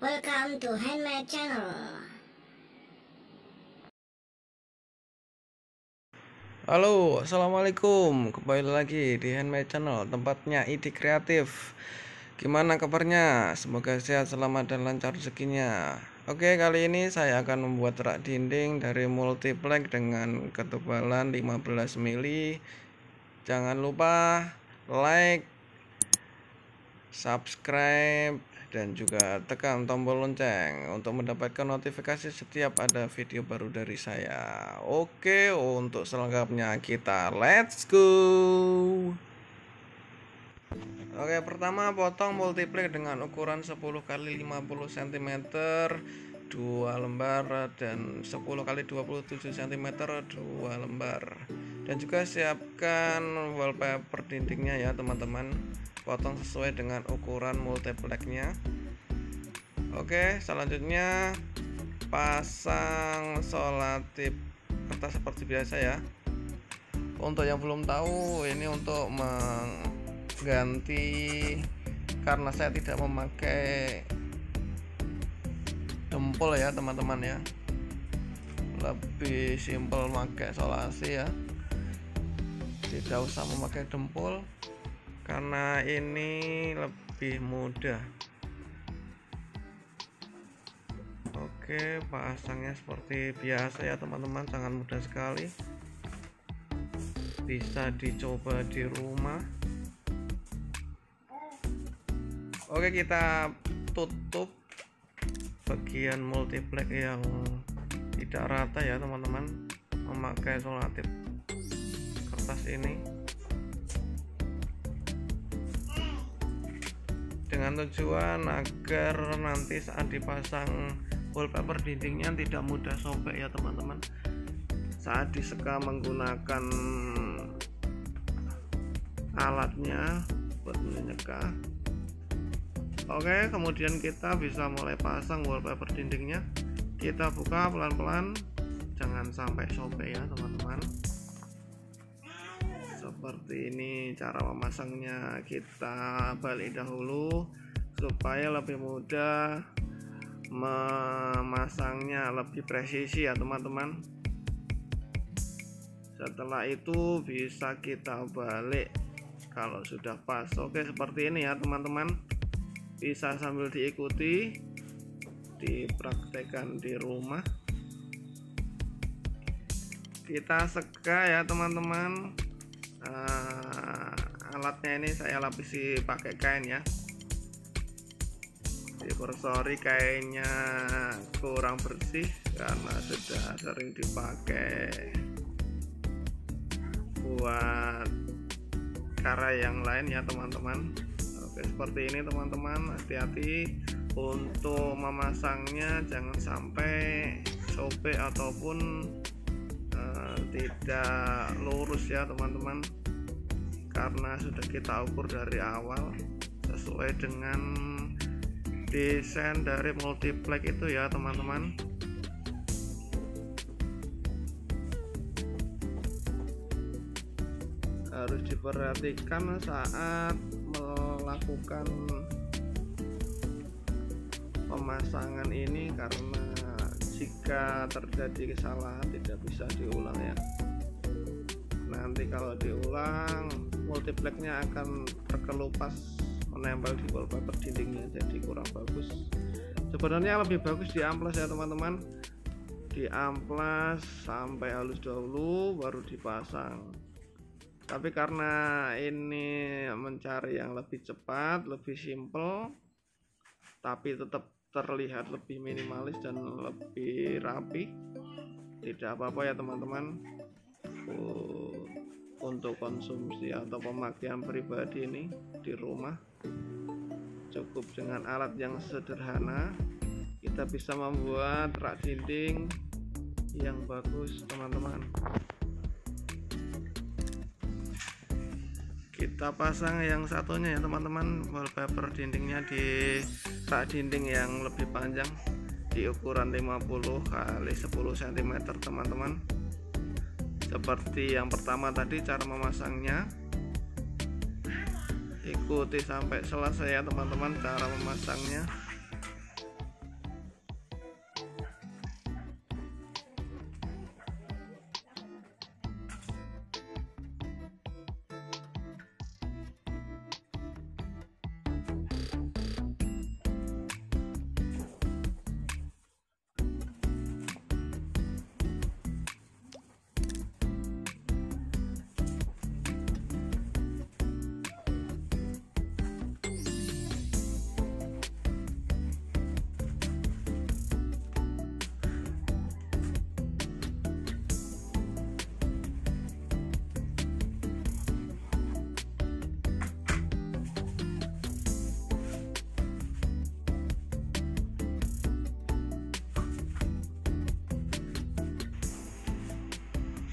Welcome to Handmade Channel. Halo, assalamualaikum. Kembali lagi di Handmade Channel, tempatnya ide kreatif. Gimana kabarnya? Semoga sehat, selamat, dan lancar rezekinya. Oke, kali ini saya akan membuat rak dinding dari multiplex dengan ketebalan 15 mili. Jangan lupa like, subscribe, dan juga tekan tombol lonceng untuk mendapatkan notifikasi setiap ada video baru dari saya. Oke, untuk selengkapnya kita let's go. Oke, pertama potong multiplex dengan ukuran 10 x 50 cm 2 lembar dan 10 x 27 cm 2 lembar. Dan juga siapkan wallpaper dindingnya ya teman-teman. Potong sesuai dengan ukuran multiplexnya. Oke, selanjutnya pasang solatip kertas seperti biasa ya. Untuk yang belum tahu, ini untuk mengganti karena saya tidak memakai dempul ya teman-teman ya, lebih simpel pakai solasi ya, tidak usah memakai dempul karena ini lebih mudah. Oke, pasangnya seperti biasa ya teman-teman, sangat mudah sekali, bisa dicoba di rumah. Oke, kita tutup bagian multiplex yang tidak rata ya teman-teman, memakai solatip kertas ini dengan tujuan agar nanti saat dipasang wallpaper dindingnya tidak mudah sobek ya teman-teman saat diseka menggunakan alatnya buat menyeka. Oke, kemudian kita bisa mulai pasang wallpaper dindingnya. Kita buka pelan-pelan, jangan sampai sobek ya teman-teman. Seperti ini cara memasangnya. Kita balik dahulu supaya lebih mudah memasangnya, lebih presisi ya teman-teman. Setelah itu bisa kita balik kalau sudah pas. Oke, seperti ini ya teman-teman, bisa sambil diikuti, dipraktekkan di rumah. Kita seka ya teman-teman. Alatnya ini saya lapisi pakai kain ya. Sorry, kainnya kurang bersih karena sudah sering dipakai buat karya yang lain ya teman-teman. Oke, seperti ini teman-teman, hati-hati untuk memasangnya, jangan sampai sobek ataupun tidak lurus ya teman-teman, karena sudah kita ukur dari awal sesuai dengan desain dari multiplex itu ya teman-teman. Harus diperhatikan saat melakukan pemasangan ini karena jika terjadi kesalahan tidak bisa diulang ya. Nanti kalau diulang multiplexnya akan terkelupas menempel di wallpaper dindingnya, jadi kurang bagus. Sebenarnya lebih bagus diamplas ya teman-teman, diamplas sampai halus dahulu baru dipasang. Tapi karena ini mencari yang lebih cepat, lebih simple, tapi tetap terlihat lebih minimalis dan lebih rapi, tidak apa-apa ya teman-teman. Untuk konsumsi atau pemakaian pribadi ini di rumah, cukup dengan alat yang sederhana kita bisa membuat rak dinding yang bagus teman-teman. Kita pasang yang satunya ya teman-teman, wallpaper dindingnya di rak dinding yang lebih panjang di ukuran 50 x 10 cm teman-teman. Seperti yang pertama tadi, cara memasangnya ikuti sampai selesai ya teman-teman cara memasangnya.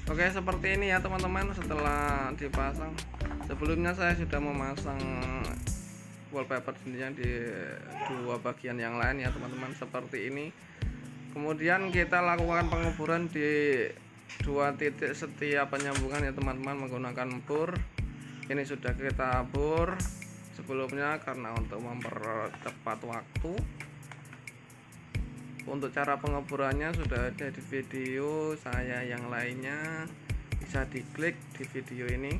Oke, seperti ini ya teman-teman. Setelah dipasang, sebelumnya saya sudah memasang wallpaper sendirinya di dua bagian yang lain ya teman-teman, seperti ini. Kemudian kita lakukan penguburan di dua titik setiap penyambungan ya teman-teman, menggunakan bor. Ini sudah kita bor sebelumnya karena untuk mempercepat waktu. Untuk cara penguburannya sudah ada di video saya yang lainnya, bisa diklik di video ini.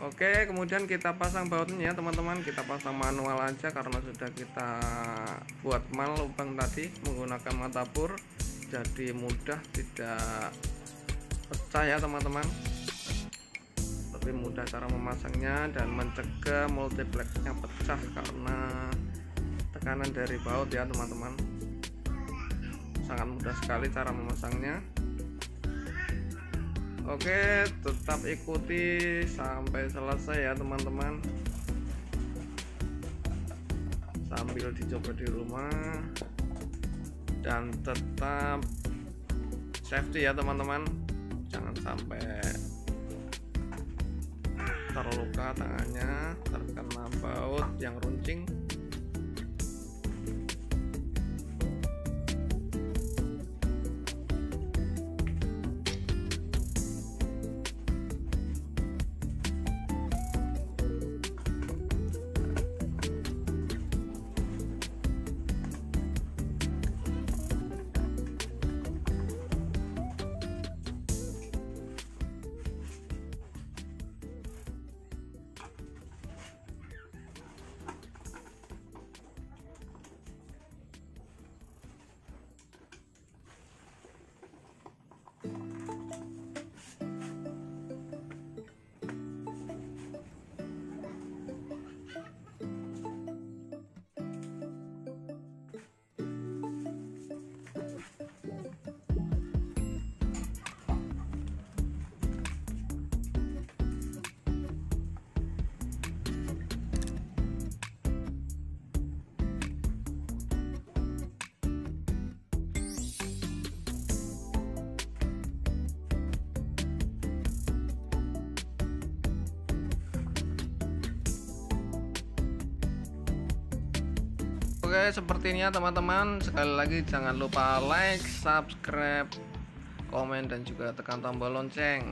Oke, kemudian kita pasang bautnya ya teman-teman. Kita pasang manual aja karena sudah kita buat mal lubang tadi menggunakan mata bor, jadi mudah, tidak pecah ya teman-teman. Lebih mudah cara memasangnya dan mencegah multiplexnya pecah karena tekanan dari baut ya teman-teman. Sangat mudah sekali cara memasangnya. Oke, tetap ikuti sampai selesai ya teman-teman, sambil dicoba di rumah, dan tetap safety ya teman-teman, jangan sampai terluka tangannya terkena baut yang runcing. Oke, seperti ini ya teman-teman. Sekali lagi jangan lupa like, subscribe, komen, dan juga tekan tombol lonceng,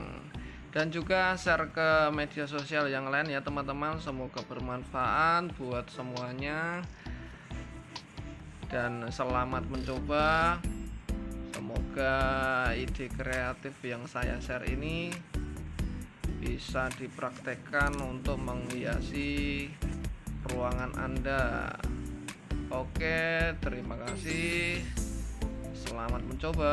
dan juga share ke media sosial yang lain ya teman-teman. Semoga bermanfaat buat semuanya dan selamat mencoba. Semoga ide kreatif yang saya share ini bisa dipraktekkan untuk menghiasi ruangan Anda. Oke, terima kasih. Selamat mencoba.